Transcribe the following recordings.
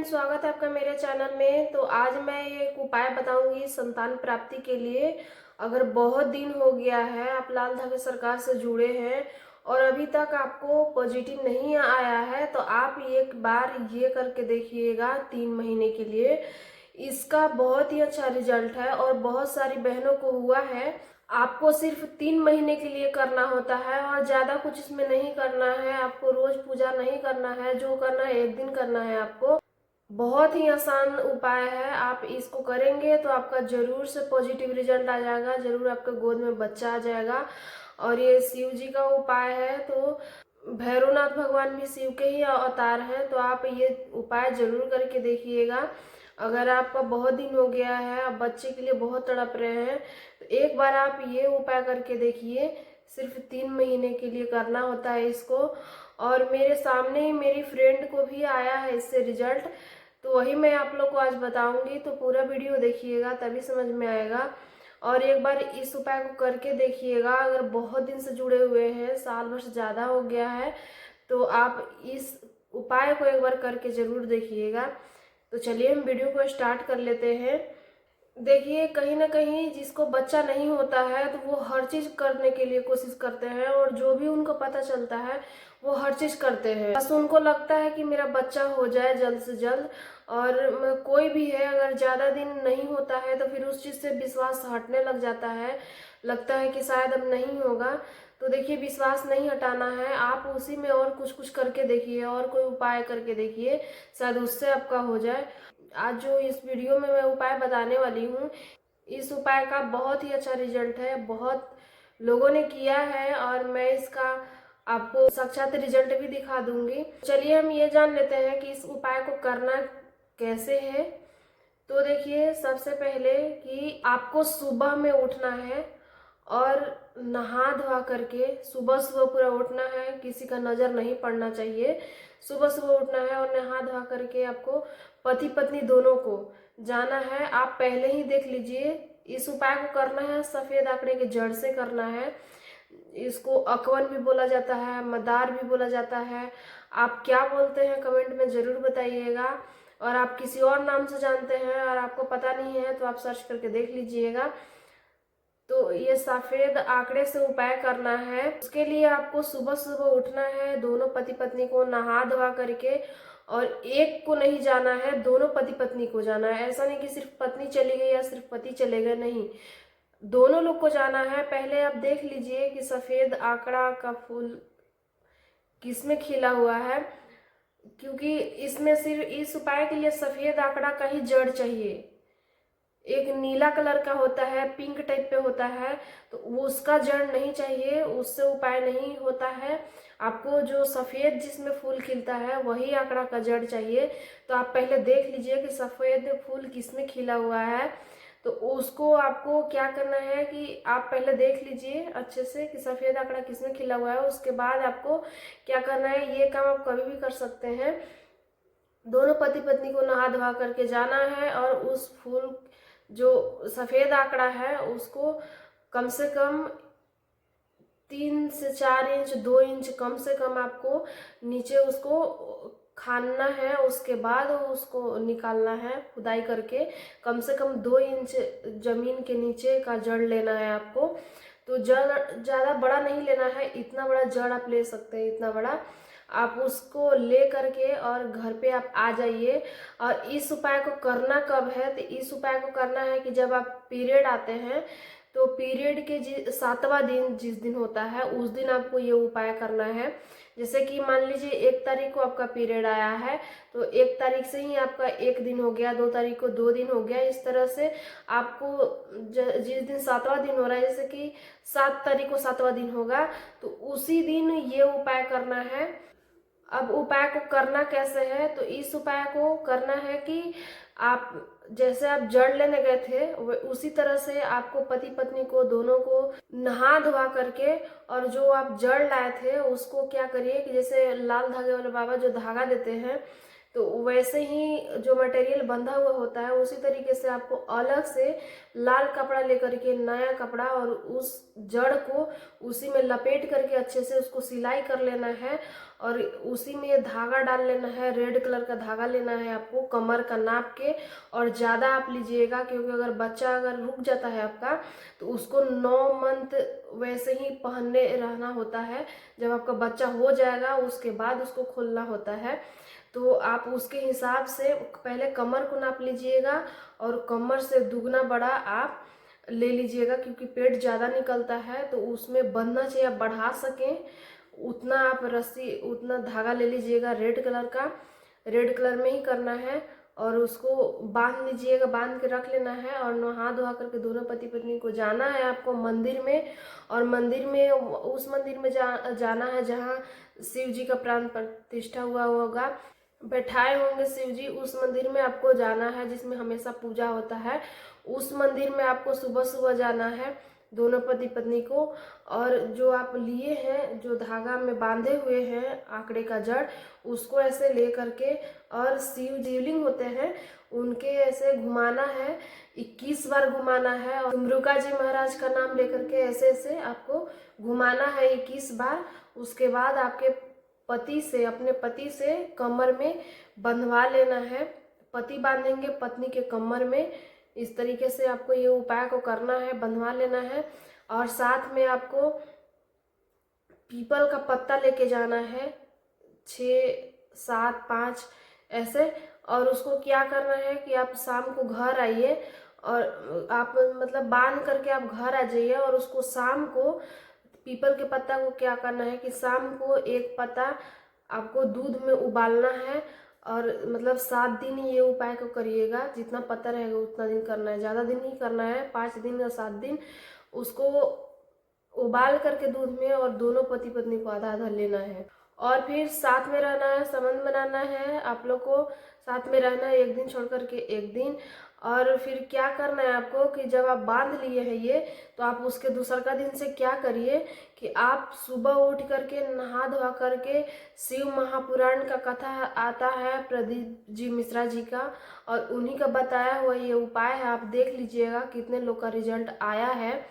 Friend, स्वागत है आपका मेरे चैनल में। तो आज मैं एक उपाय बताऊंगी संतान प्राप्ति के लिए। अगर बहुत दिन हो गया है आप लाल धागे सरकार से जुड़े हैं और अभी तक आपको पॉजिटिव नहीं आया है तो आप एक बार ये करके देखिएगा 3 महीने के लिए। इसका बहुत ही अच्छा रिजल्ट है और बहुत सारी बहनों को हुआ है। आपको सिर्फ 3 महीने के लिए करना होता है और ज़्यादा कुछ इसमें नहीं करना है। आपको रोज पूजा नहीं करना है, जो करना है एक दिन करना है आपको। बहुत ही आसान उपाय है, आप इसको करेंगे तो आपका जरूर से पॉजिटिव रिजल्ट आ जाएगा, जरूर आपके गोद में बच्चा आ जाएगा। और ये शिव जी का उपाय है, तो भैरवनाथ भगवान भी शिव के ही अवतार हैं, तो आप ये उपाय जरूर करके देखिएगा। अगर आपका बहुत दिन हो गया है, आप बच्चे के लिए बहुत तड़प रहे हैं, तो एक बार आप ये उपाय करके देखिए। सिर्फ 3 महीने के लिए करना होता है इसको। और मेरे सामने ही मेरी फ्रेंड को भी आया है इससे रिजल्ट, तो वही मैं आप लोग को आज बताऊंगी। तो पूरा वीडियो देखिएगा तभी समझ में आएगा। और एक बार इस उपाय को करके देखिएगा। अगर बहुत दिन से जुड़े हुए हैं, साल भर से ज़्यादा हो गया है, तो आप इस उपाय को एक बार करके ज़रूर देखिएगा। तो चलिए हम वीडियो को स्टार्ट कर लेते हैं। देखिए, कहीं ना कहीं जिसको बच्चा नहीं होता है तो वो हर चीज करने के लिए कोशिश करते हैं, और जो भी उनको पता चलता है वो हर चीज करते हैं। बस उनको लगता है कि मेरा बच्चा हो जाए जल्द से जल्द। और कोई भी है, अगर ज्यादा दिन नहीं होता है तो फिर उस चीज से विश्वास हटने लग जाता है, लगता है कि शायद अब नहीं होगा। तो देखिए, विश्वास नहीं हटाना है, आप उसी में और कुछ कुछ करके देखिए, और कोई उपाय करके देखिए, शायद उससे आपका हो जाए। आज जो इस वीडियो में मैं उपाय बताने वाली हूँ, इस उपाय का बहुत ही अच्छा रिजल्ट है, बहुत लोगों ने किया है, और मैं इसका आपको साक्षात रिजल्ट भी दिखा दूंगी। चलिए हम ये जान लेते हैं कि इस उपाय को करना कैसे है। तो देखिए, सबसे पहले कि आपको सुबह में उठना है और नहा धोआ करके सुबह सुबह पूरा उठना है, किसी का नज़र नहीं पड़ना चाहिए। सुबह सुबह उठना है और नहा धोआ करके आपको पति पत्नी दोनों को जाना है। आप पहले ही देख लीजिए, इस उपाय को करना है सफ़ेद आंकड़े के जड़ से करना है। इसको अकवन भी बोला जाता है, मदार भी बोला जाता है। आप क्या बोलते हैं कमेंट में ज़रूर बताइएगा। और आप किसी और नाम से जानते हैं और आपको पता नहीं है तो आप सर्च करके देख लीजिएगा। तो ये सफेद आंकड़े से उपाय करना है। उसके लिए आपको सुबह सुबह उठना है, दोनों पति पत्नी को नहा धोआ करके, और एक को नहीं जाना है, दोनों पति पत्नी को जाना है। ऐसा नहीं कि सिर्फ पत्नी चली गई या सिर्फ पति चले गए, नहीं, दोनों लोग को जाना है। पहले आप देख लीजिए कि सफेद आंकड़ा का फूल किसमें खिला हुआ है, क्योंकि इसमें सिर्फ इस उपाय के लिए सफेद आंकड़ा का ही जड़ चाहिए। एक नीला कलर का होता है, पिंक टाइप पे होता है, तो वो उसका जड़ नहीं चाहिए, उससे उपाय नहीं होता है। आपको जो सफेद जिसमें फूल खिलता है वही आंकड़ा का जड़ चाहिए। तो आप पहले देख लीजिए कि सफेद फूल किसमें खिला हुआ है। तो उसको आपको क्या करना है कि आप पहले देख लीजिए अच्छे से कि सफेद आंकड़ा किसमें खिला हुआ है। उसके बाद आपको क्या करना है, ये काम आप कभी भी कर सकते हैं। दोनों पति पत्नी को नहा धोआ करके जाना है और उस फूल जो सफेद आंकड़ा है उसको कम से कम 3 से 4 इंच, 2 इंच कम से कम आपको नीचे उसको खानना है। उसके बाद उसको निकालना है खुदाई करके। कम से कम 2 इंच जमीन के नीचे का जड़ लेना है आपको। तो जड़ ज़्यादा बड़ा नहीं लेना है, इतना बड़ा जड़ आप ले सकते हैं, इतना बड़ा आप उसको ले करके और घर पे आप आ जाइए। और इस उपाय को करना कब है, तो इस उपाय को करना है कि जब आप पीरियड आते हैं, तो पीरियड के 7वां दिन जिस दिन होता है उस दिन आपको ये उपाय करना है। जैसे कि मान लीजिए 1 तारीख को आपका पीरियड आया है, तो 1 तारीख से ही आपका 1 दिन हो गया, 2 तारीख को 2 दिन हो गया। इस तरह से आपको जिस दिन 7वां दिन हो रहा है, जैसे कि 7 तारीख को 7वां दिन होगा, तो उसी दिन ये उपाय करना है। अब उपाय को करना कैसे है, तो इस उपाय को करना है कि आप जैसे आप जड़ लेने गए थे उसी तरह से आपको पति पत्नी को दोनों को नहा धोआ करके, और जो आप जड़ लाए थे उसको क्या करिए कि जैसे लाल धागे वाले बाबा जो धागा देते हैं, तो वैसे ही जो मटेरियल बंधा हुआ होता है उसी तरीके से आपको अलग से लाल कपड़ा लेकर के, नया कपड़ा, और उस जड़ को उसी में लपेट करके अच्छे से उसको सिलाई कर लेना है। और उसी में धागा डाल लेना है, रेड कलर का धागा लेना है आपको कमर का नाप के। और ज़्यादा आप लीजिएगा, क्योंकि अगर बच्चा अगर रुक जाता है आपका तो उसको 9 मंथ वैसे ही पहनने रहना होता है। जब आपका बच्चा हो जाएगा उसके बाद उसको खोलना होता है। तो आप उसके हिसाब से पहले कमर को नाप लीजिएगा और कमर से दुगना बड़ा आप ले लीजिएगा, क्योंकि पेट ज़्यादा निकलता है तो उसमें बंधना चाहिए। आप बढ़ा सकें उतना आप रस्सी, उतना धागा ले लीजिएगा रेड कलर का, रेड कलर में ही करना है। और उसको बांध लीजिएगा, बांध के रख लेना है। और नहा धोआ करके दोनों पति पत्नी को जाना है आपको मंदिर में। और मंदिर में, उस मंदिर में जाना है जहाँ शिव जी का प्राण प्रतिष्ठा हुआ होगा, बैठाए होंगे शिव जी। उस मंदिर में आपको जाना है जिसमें हमेशा पूजा होता है। उस मंदिर में आपको सुबह सुबह जाना है दोनों पति पत्नी को। और जो आप लिए हैं, जो धागा में बांधे हुए हैं आंकड़े का जड़, उसको ऐसे ले करके, और शिवलिंग होते हैं उनके ऐसे घुमाना है, 21 बार घुमाना है। और तुमरुका जी महाराज का नाम लेकर के ऐसे ऐसे आपको घुमाना है 21 बार। उसके बाद आपके पति से, अपने पति से कमर में बंधवा लेना है। पति बांधेंगे पत्नी के कमर में। इस तरीके से आपको ये उपाय को करना है, बंधवा लेना है। और साथ में आपको पीपल का पत्ता लेके जाना है, 6, 7, 5 ऐसे। और उसको क्या करना है कि आप शाम को घर आइए, और आप मतलब बांध करके आप घर आ जाइए। और उसको शाम को, पीपल के पत्ता को क्या करना है कि शाम को एक पत्ता आपको दूध में उबालना है। और मतलब 7 दिन ये उपाय को करिएगा, जितना पता रहेगा उतना दिन करना है, ज़्यादा दिन नहीं करना है, 5 दिन या 7 दिन उसको उबाल करके दूध में। और दोनों पति पत्नी को आधा आधा लेना है। और फिर साथ में रहना है, संबंध बनाना है, आप लोग को साथ में रहना है, एक दिन छोड़ करके एक दिन। और फिर क्या करना है आपको कि जब आप बांध लिए हैं ये, तो आप उसके दूसरा दिन से क्या करिए कि आप सुबह उठ करके नहा धोआ करके, शिव महापुराण का कथा आता है प्रदीप जी मिश्रा जी का, और उन्हीं का बताया हुआ ये उपाय है। आप देख लीजिएगा कितने लोग का रिजल्ट आया है।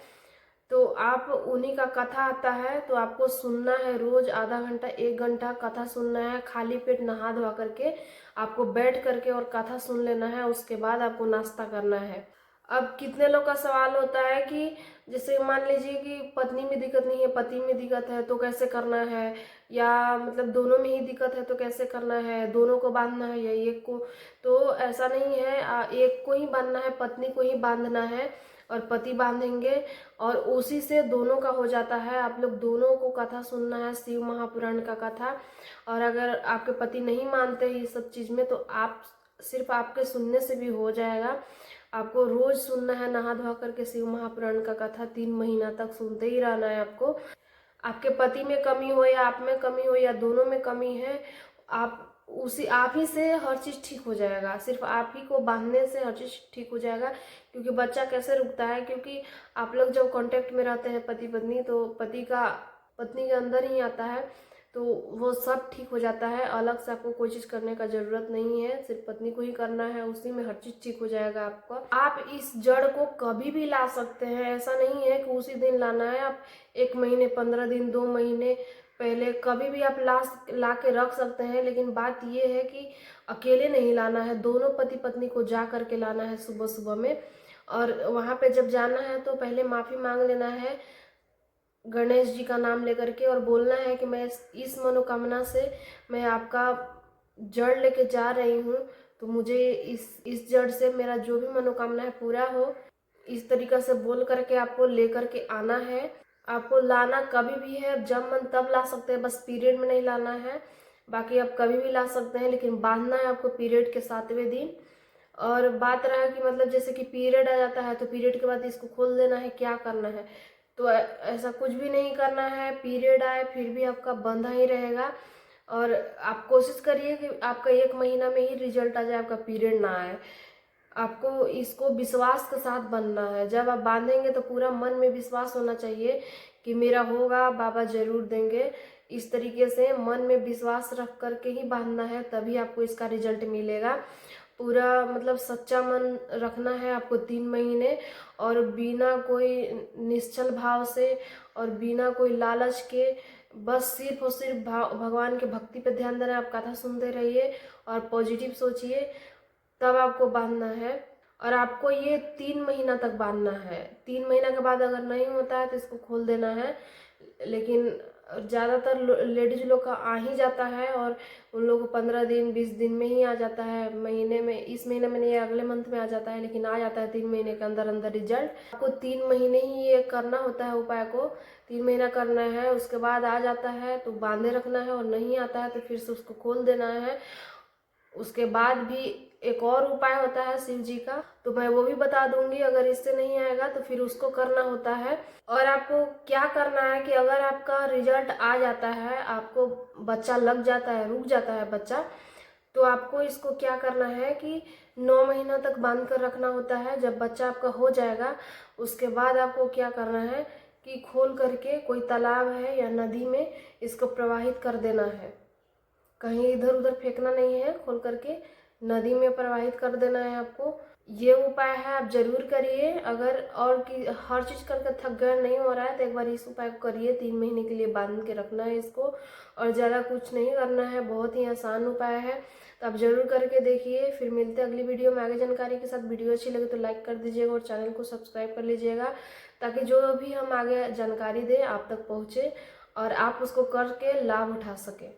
तो आप, उन्हीं का कथा आता है तो आपको सुनना है, रोज आधा घंटा 1 घंटा कथा सुनना है। खाली पेट नहा धोआ करके आपको बैठ करके और कथा सुन लेना है। उसके बाद आपको नाश्ता करना है। अब कितने लोग का सवाल होता है कि जैसे मान लीजिए कि पत्नी में दिक्कत नहीं है, पति में दिक्कत है, तो कैसे करना है, या मतलब दोनों में ही दिक्कत है तो कैसे करना है, दोनों को बांधना है या एक को। तो ऐसा नहीं है, एक को ही बांधना है, पत्नी को ही बांधना है और पति बांधेंगे, और उसी से दोनों का हो जाता है। आप लोग दोनों को कथा सुनना है, शिव महापुराण का कथा। और अगर आपके पति नहीं मानते ये सब चीज़ में, तो आप सिर्फ आपके सुनने से भी हो जाएगा। आपको रोज सुनना है नहा धोआ करके शिव महापुराण का कथा, 3 महीना तक सुनते ही रहना है आपको। आपके पति में कमी हो या आप में कमी हो या दोनों में कमी है, आप ही से हर चीज़ ठीक हो जाएगा। सिर्फ आप ही को बांधने से हर चीज़ ठीक हो जाएगा। क्योंकि बच्चा कैसे रुकता है, क्योंकि आप लोग जब कांटेक्ट में रहते हैं पति पत्नी, तो पत्नी के अंदर ही आता है, तो वो सब ठीक हो जाता है। अलग से आपको कोई चीज़ करने का ज़रूरत नहीं है, सिर्फ पत्नी को ही करना है, उसी में हर चीज़ ठीक हो जाएगा आपका। आप इस जड़ को कभी भी ला सकते हैं, ऐसा नहीं है कि उसी दिन लाना है। आप 1 महीने, 15 दिन, 2 महीने पहले कभी भी आप ला के रख सकते हैं। लेकिन बात ये है कि अकेले नहीं लाना है, दोनों पति पत्नी को जा करके लाना है सुबह सुबह में। और वहाँ पे जब जाना है तो पहले माफ़ी मांग लेना है गणेश जी का नाम लेकर के, और बोलना है कि मैं इस मनोकामना से मैं आपका जड़ लेके जा रही हूँ, तो मुझे इस जड़ से मेरा जो भी मनोकामना है पूरा हो। इस तरीक़ा से बोल करके आपको लेकर के आना है। आपको लाना कभी भी है, जब मन तब ला सकते हैं, बस पीरियड में नहीं लाना है। बाकी आप कभी भी ला सकते हैं, लेकिन बांधना है आपको पीरियड के 7वें दिन। और बात रहा कि मतलब जैसे कि पीरियड आ जाता है तो पीरियड के बाद इसको खोल देना है, क्या करना है, तो ऐसा कुछ भी नहीं करना है। पीरियड आए फिर भी आपका बंधा ही रहेगा। और आप कोशिश करिए कि आपका 1 महीना में ही रिजल्ट आ जाए, आपका पीरियड ना आए। आपको इसको विश्वास के साथ बनना है। जब आप बांधेंगे तो पूरा मन में विश्वास होना चाहिए कि मेरा होगा, बाबा ज़रूर देंगे। इस तरीके से मन में विश्वास रख कर के ही बांधना है, तभी आपको इसका रिजल्ट मिलेगा। पूरा मतलब सच्चा मन रखना है आपको 3 महीने, और बिना कोई निश्चल भाव से और बिना कोई लालच के, बस सिर्फ और सिर्फ भगवान के भक्ति पे ध्यान देना है। आप कथा सुनते रहिए और पॉजिटिव सोचिए, तब आपको बांधना है। और आपको ये 3 महीना तक बांधना है। 3 महीना के बाद अगर नहीं होता है तो इसको खोल देना है। लेकिन ज़्यादातर लेडीज लोग का आ ही जाता है, और उन लोगों को 15 दिन 20 दिन में ही आ जाता है, महीने में, इस महीने में नहीं, अगले मंथ में आ जाता है, लेकिन आ जाता है 3 महीने के अंदर अंदर रिजल्ट। आपको 3 महीने ही ये करना होता है उपाय को, 3 महीना करना है। उसके बाद आ जाता है तो बांधे रखना है, और नहीं आता है तो फिर से उसको खोल देना है। उसके बाद भी एक और उपाय होता है शिव जी का, तो मैं वो भी बता दूंगी। अगर इससे नहीं आएगा तो फिर उसको करना होता है। और आपको क्या करना है कि अगर आपका रिजल्ट आ जाता है, आपको बच्चा लग जाता है, रुक जाता है बच्चा, तो आपको इसको क्या करना है कि 9 महीना तक बांध कर रखना होता है। जब बच्चा आपका हो जाएगा उसके बाद आपको क्या करना है कि खोल करके कोई तालाब है या नदी में इसको प्रवाहित कर देना है। कहीं इधर उधर फेंकना नहीं है, खोल करके नदी में प्रवाहित कर देना है आपको। ये उपाय है, आप जरूर करिए। अगर और की हर चीज़ करके थक गए, नहीं हो रहा है, तो एक बार इस उपाय को करिए। 3 महीने के लिए बांध के रखना है इसको, और ज़्यादा कुछ नहीं करना है, बहुत ही आसान उपाय है। तो आप जरूर करके देखिए। फिर मिलते हैं अगली वीडियो में आगे जानकारी के साथ। वीडियो अच्छी लगे तो लाइक कर दीजिएगा और चैनल को सब्सक्राइब कर लीजिएगा, ताकि जो भी हम आगे जानकारी दें आप तक पहुँचे और आप उसको करके लाभ उठा सकें।